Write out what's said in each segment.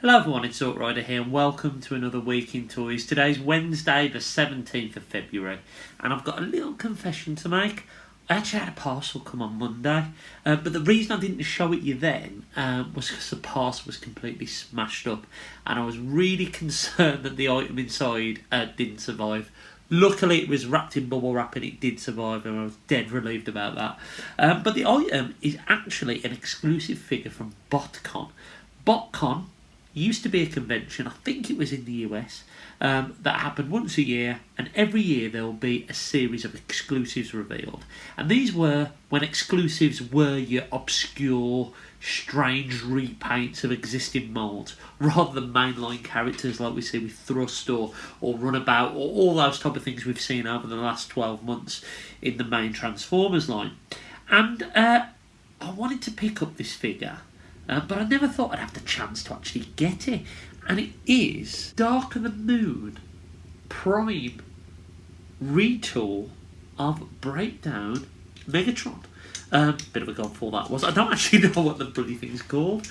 Hello everyone, it's Outrider here and welcome to another week in toys. Today's Wednesday the 17th of February and I've got a little confession to make. I actually had a parcel come on Monday, but the reason I didn't show it you then was because the parcel was completely smashed up and I was really concerned that the item inside didn't survive. Luckily it was wrapped in bubble wrap and it did survive and I was dead relieved about that. But the item is actually an exclusive figure from BotCon. BotCon used to be a convention, I think it was in the US, that happened once a year, and every year there will be a series of exclusives revealed. And these were when exclusives were your obscure, strange repaints of existing moulds, rather than mainline characters like we see with Thrust or Runabout, or all those type of things we've seen over the last 12 months in the main Transformers line. And I wanted to pick up this figure, but I never thought I'd have the chance to actually get it. And it is Dark of the Moon Prime retool of Breakdown Megatron. Bit of a godfall that was. I don't actually know what the bloody thing's called.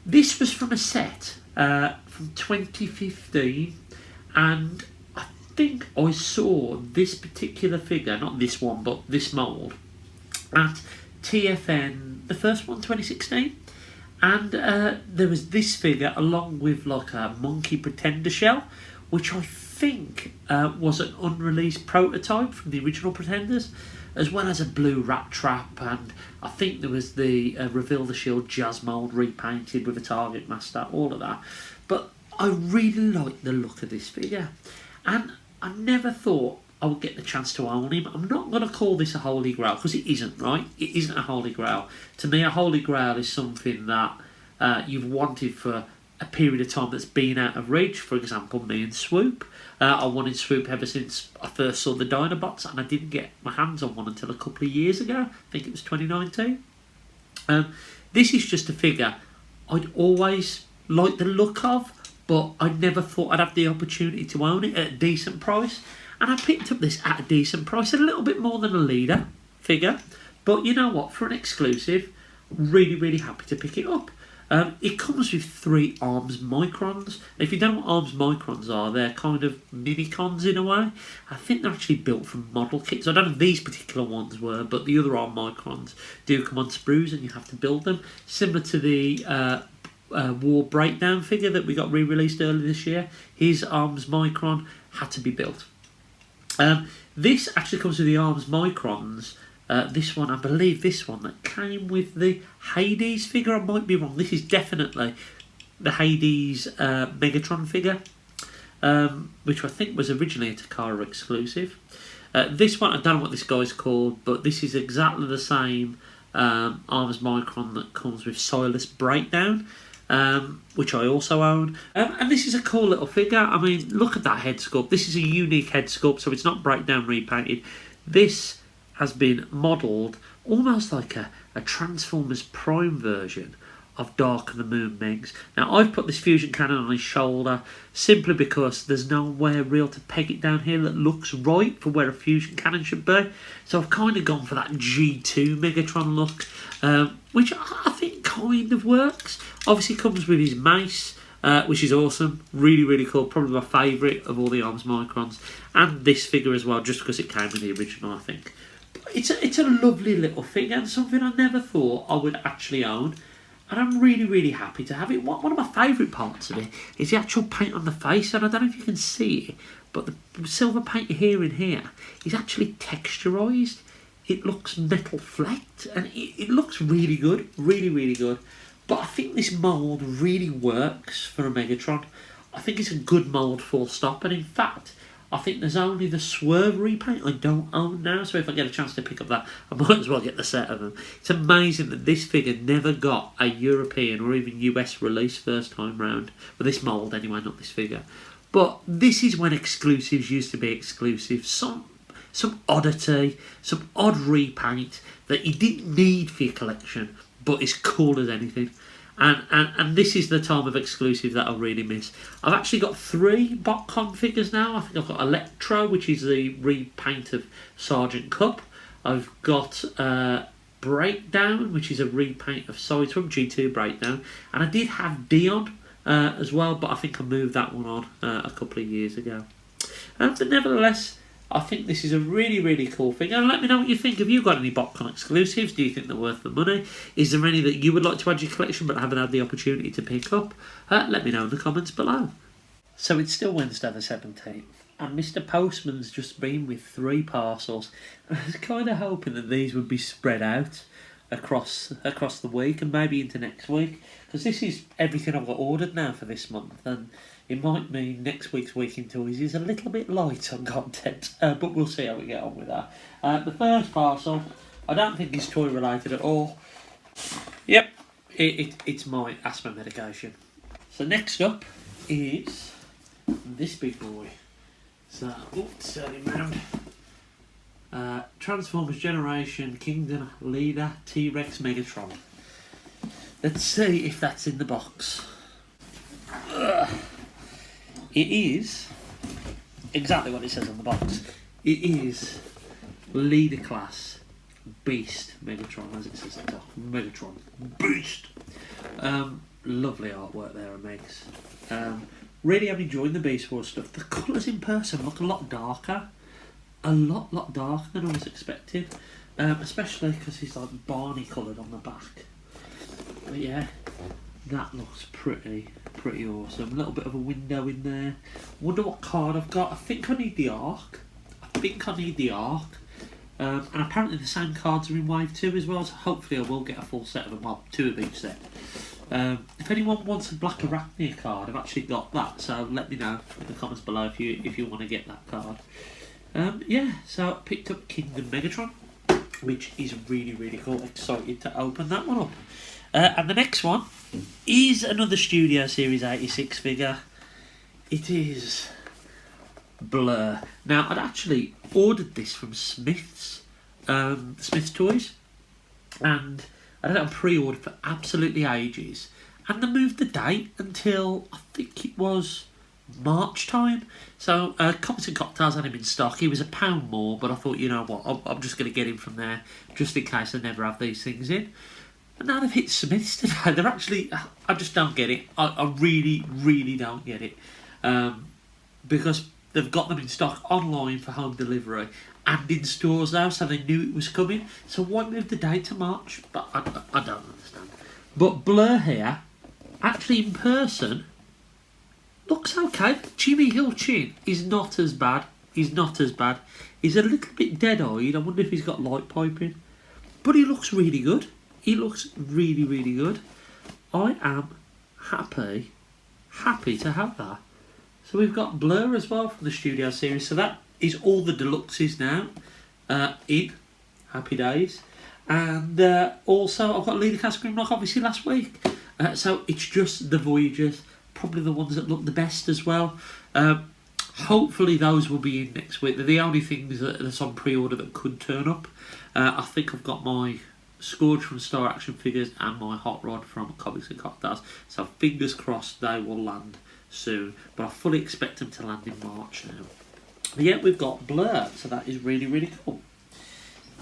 This was from a set from 2015, and I think I saw this particular figure, not this one, but this mould, at TFN, the first one, 2016, and there was this figure along with like a monkey pretender shell, which I think was an unreleased prototype from the original Pretenders, as well as a blue rat trap, and I think there was the Reveal the Shield jazz mould repainted with a target master, all of that. But I really like the look of this figure, and I never thought I would get the chance to own him. I'm not going to call this a holy grail, because it isn't, right? It isn't a holy grail. To me, a holy grail is something that you've wanted for a period of time that's been out of reach. For example, me and Swoop. I wanted Swoop ever since I first saw the Dinobots, and I didn't get my hands on one until a couple of years ago. I think it was 2019. This is just a figure I'd always liked the look of, but I never thought I'd have the opportunity to own it at a decent price. And I picked up this at a decent price, a little bit more than a leader figure. But you know what, for an exclusive, really, really happy to pick it up. It comes with 3 arms microns. If you don't know what arms microns are, they're kind of mini-cons in a way. I think they're actually built from model kits. I don't know if these particular ones were, but the other arm microns do come on sprues and you have to build them. Similar to the War Breakdown figure that we got re-released earlier this year. His arms micron had to be built. This actually comes with the arms microns. This one, I believe this one that came with the Hades figure. I might be wrong. This is definitely the Hades Megatron figure, which I think was originally a Carga exclusive. This one, I don't know what this guy's called, but this is exactly the same arms micron that comes with Silas Breakdown, which I also own. And this is a cool little figure. I mean, look at that head sculpt. This is a unique head sculpt, so it's not Breakdown repainted. This has been modelled almost like a Transformers Prime version of Dark of the Moon Megs. Now, I've put this fusion cannon on his shoulder simply because there's nowhere real to peg it down here that looks right for where a fusion cannon should be. So I've kind of gone for that G2 Megatron look, which I think kind of works. Obviously comes with his mace, which is awesome. Really, really cool. Probably my favourite of all the arms microns. And this figure as well, just because it came in the original, I think. It's a lovely little figure and something I never thought I would actually own. And I'm really, really happy to have it. One of my favourite parts of it is the actual paint on the face. And I don't know if you can see it, but the silver paint here and here is actually texturised. It looks metal flecked and it looks really good. Really, really good. But I think this mould really works for a Megatron. I think it's a good mould, full stop. And in fact, I think there's only the Swerve repaint I don't own now, so if I get a chance to pick up that, I might as well get the set of them. It's amazing that this figure never got a European or even US release first time round. Well, this mould anyway, not this figure. But this is when exclusives used to be exclusive. Some oddity, some odd repaint that you didn't need for your collection, but it's cool as anything. And this is the time of exclusive that I really miss. I've actually got 3 BotCon figures now. I think I've got Electro, which is the repaint of Sergeant Cup. I've got Breakdown, which is a repaint of Sideswipe G2 Breakdown, and I did have Dion as well, but I think I moved that one on a couple of years ago. But nevertheless, I think this is a really, really cool thing. And let me know what you think. Have you got any BotCon exclusives? Do you think they're worth the money? Is there any that you would like to add to your collection but haven't had the opportunity to pick up? Let me know in the comments below. So it's still Wednesday the 17th, and Mr. Postman's just been with 3 parcels. And I was kind of hoping that these would be spread out across the week and maybe into next week, because this is everything I've got ordered now for this month, and it might mean next week's Week in Toys is a little bit light on content, but we'll see how we get on with that. The first parcel, I don't think is toy related at all. Yep, it's my asthma medication. So next up is this big boy. So, turn him round. Transformers Generation Kingdom Leader T-Rex Megatron. Let's see if that's in the box. It is exactly what it says on the box. It is Leader Class Beast Megatron, as it says at the top. Megatron Beast. Lovely artwork there, it makes. Really am enjoying the Beast Wars stuff. The colours in person look a lot darker. A lot darker than I was expecting. Especially because he's like Barney coloured on the back. But yeah, that looks pretty awesome. A little bit of a window in there. Wonder what card I've got. I think I need the Ark. And apparently the same cards are in Wave 2 as well, so hopefully I will get a full set of them. Well, 2 of each set. If anyone wants a Black Arachnia card, I've actually got that, so let me know in the comments below if you want to get that card. Yeah, so I picked up Kingdom Megatron, which is really cool. Excited to open that one up. And the next one is another Studio Series 86 figure. It is Blur. Now, I'd actually ordered this from Smith's Toys, and I had it on pre-order for absolutely ages, and they moved the date until I think it was March time. So Comics and Cocktails had him in stock. He was £1 more, but I thought, you know what, I'm just going to get him from there just in case they never have these things in. And now they've hit Smiths today. They're actually, I just don't get it. I really don't get it, because they've got them in stock online for home delivery and in stores now, so they knew it was coming. So why move the date to March? But I don't understand. But Blur here, actually in person, looks okay. Jimmy Hill Chin is not as bad. He's a little bit dead-eyed. I wonder if he's got light piping. But he looks really good. He looks really good. I am happy to have that. So we've got Blur as well from the Studio Series. So that is all the deluxes now in Happy Days. And also I've got Leader Class Grimlock obviously last week. So it's just the Voyagers, probably the ones that look the best as well. Hopefully those will be in next week. They're the only things that's on pre-order that could turn up. I think I've got my Scourge from Star Action Figures and my Hot Rod from Comics and Cocktails. So fingers crossed they will land soon, but I fully expect them to land in March now. But yeah, we've got Blur, so that is really cool.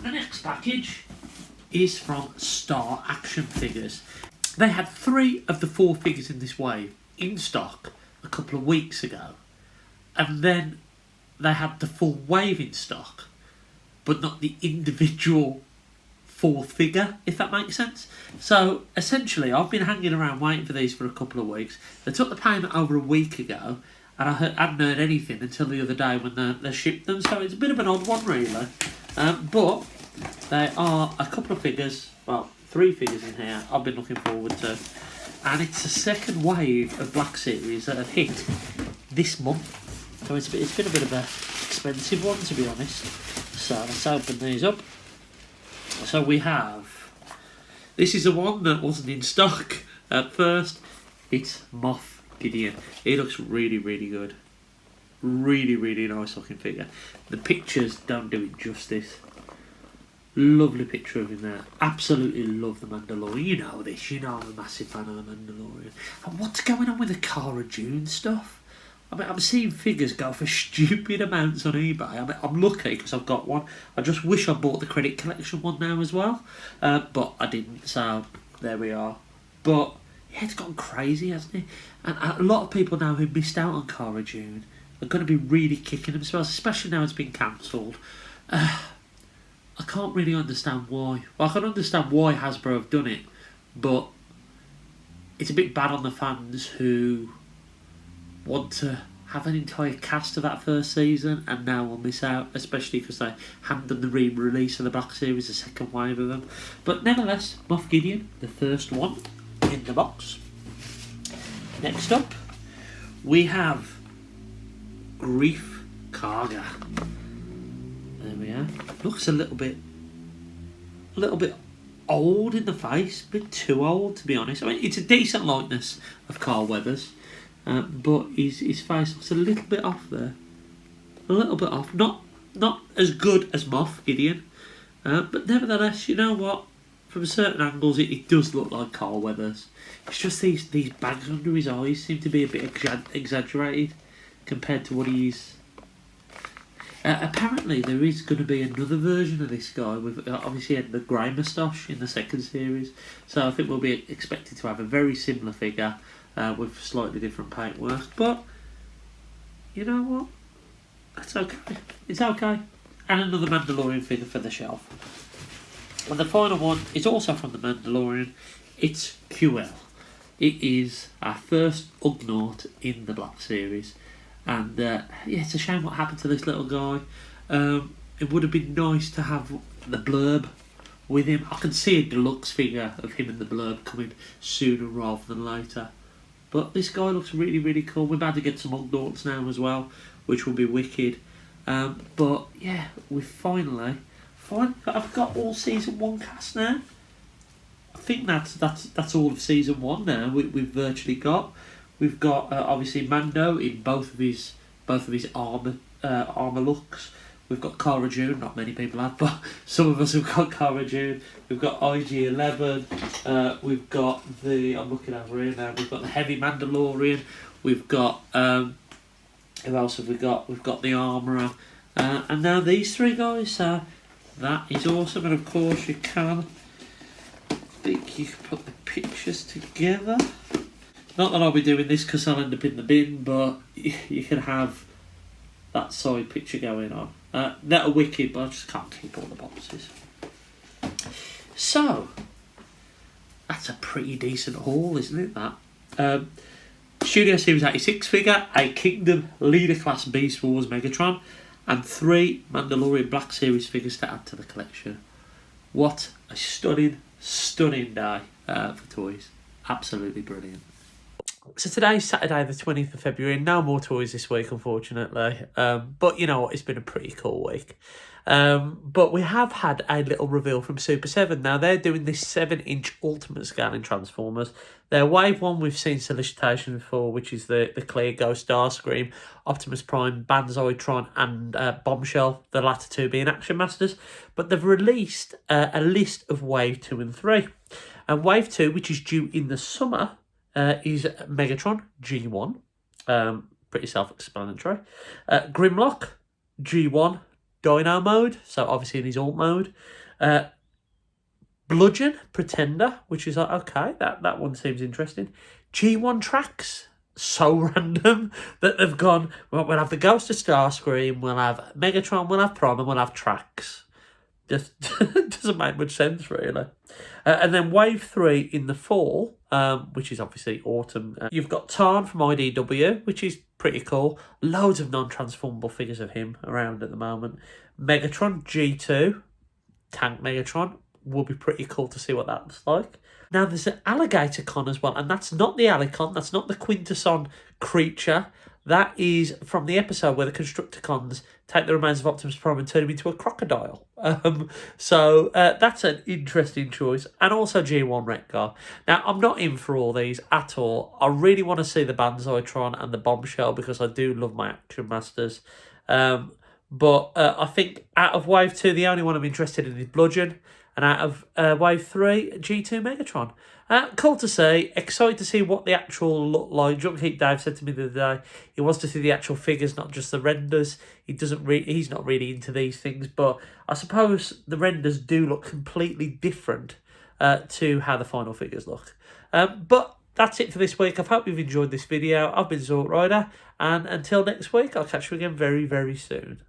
The next package is from Star Action Figures. They had 3 of the 4 figures in this wave in stock a couple of weeks ago, and then they had the full wave in stock, but not the individual 4th figure, if that makes sense. So essentially I've been hanging around waiting for these for a couple of weeks. They took the payment over a week ago, and I hadn't heard anything until the other day when they shipped them, so it's a bit of an odd one really. But there are a couple of figures, well, 3 figures in here I've been looking forward to, and it's the second wave of Black Series that have hit this month, so it's been a bit of an expensive one, to be honest. So let's open these up. So we have, this is the one that wasn't in stock at first. It's Moth Gideon. He looks really good. Really nice looking figure. The pictures don't do it justice. Lovely picture of him there. Absolutely love the Mandalorian. You know this. You know I'm a massive fan of the Mandalorian. And what's going on with the Cara Dune stuff? I mean, I'm seeing figures go for stupid amounts on eBay. I mean, I'm lucky because I've got one. I just wish I bought the Credit Collection one now as well, but I didn't. So there we are. But yeah, it's gone crazy, hasn't it? And a lot of people now who missed out on Cara June are going to be really kicking themselves, especially now it's been cancelled. I can't really understand why. Well, I can understand why Hasbro have done it, but it's a bit bad on the fans who want to have an entire cast of that first season and now will miss out, especially because they haven't done the re-release of the Black Series, the second wave of them. But nevertheless, Moth Gideon, the first one in the box. Next up, we have Grief Carga. There we are. Looks a little bit old in the face, a bit too old to be honest. I mean, it's a decent likeness of Carl Weathers. But his face looks a little bit off there. A little bit off. Not as good as Moth Gideon. But nevertheless, you know what? From certain angles, it does look like Carl Weathers. It's just these bags under his eyes seem to be a bit exaggerated compared to what he is. Apparently, there is going to be another version of this guy. With obviously had the grey moustache in the second series. So I think we'll be expected to have a very similar figure. With slightly different paintwork, but you know what? That's okay. It's okay. And another Mandalorian figure for the shelf. And the final one is also from the Mandalorian. It's QL. It is our first Ugnaught in the Black Series, and yeah, it's a shame what happened to this little guy. It would have been nice to have the blurb with him. I can see a deluxe figure of him and the blurb coming sooner rather than later. But this guy looks really, really cool. We're about to get some Ugnaughts now as well, which will be wicked. But yeah, we finally, I've got all season 1 cast now. I think that's all of season 1 now. We've virtually got. We've got obviously Mando in both of his armor looks. We've got Cara June, not many people have, but some of us have got Cara June. We've got IG-11. We've got I'm looking over here now. We've got the Heavy Mandalorian. We've got who else have we got? We've got the Armourer, and now these 3 guys. That is awesome, and of course you can. I think you can put the pictures together. Not that I'll be doing this because I'll end up in the bin, but you can have that side picture going on. That are wicked, but I just can't keep all the boxes. So, that's a pretty decent haul, isn't it, that? Studio Series 86 figure, a Kingdom Leader Class Beast Wars Megatron, and 3 Mandalorian Black Series figures to add to the collection. What a stunning day for toys. Absolutely brilliant. So today's Saturday the 20th of February, no more toys this week unfortunately, but you know what, it's been a pretty cool week. But we have had a little reveal from Super 7. Now they're doing this 7-inch ultimate scaling Transformers. Their Wave 1 we've seen solicitation for, which is the Clear Ghost, Starscream, Optimus Prime, Banzoidtron and Bombshell, the latter 2 being Action Masters. But they've released a list of Wave 2 and 3. And Wave 2, which is due in the summer, is Megatron G1, pretty self-explanatory. Grimlock G1 Dino mode, so obviously in his alt mode. Bludgeon Pretender, which is like, okay, that one seems interesting. G1 Tracks, so random that they've gone, well, we'll have the Ghost of Starscream, we'll have Megatron, we'll have Prime, and we'll have Tracks. Just doesn't make much sense, really. And then Wave 3 in the fall, which is obviously autumn. You've got Tarn from IDW, which is pretty cool. Loads of non-transformable figures of him around at the moment. Megatron G2, Tank Megatron, will be pretty cool to see what that looks like. Now there's an Alligator Con as well, and that's not the Alicon, that's not the Quintesson creature. That is from the episode where the Constructicons take the remains of Optimus Prime and turn him into a crocodile. So that's an interesting choice. And also G1 Wreck-Gar. Now, I'm not in for all these at all. I really want to see the Banzoidtron and the Bombshell because I do love my Action Masters. But I think out of Wave 2, the only one I'm interested in is Bludgeon. And out of Wave 3, G2 Megatron. Cool to see. Excited to see what the actual look like. Jump Keep Dave said to me the other day he wants to see the actual figures, not just the renders. He's not really into these things, but I suppose the renders do look completely different to how the final figures look. But that's it for this week. I hope you've enjoyed this video. I've been Zort Rider, and until next week, I'll catch you again very, very soon.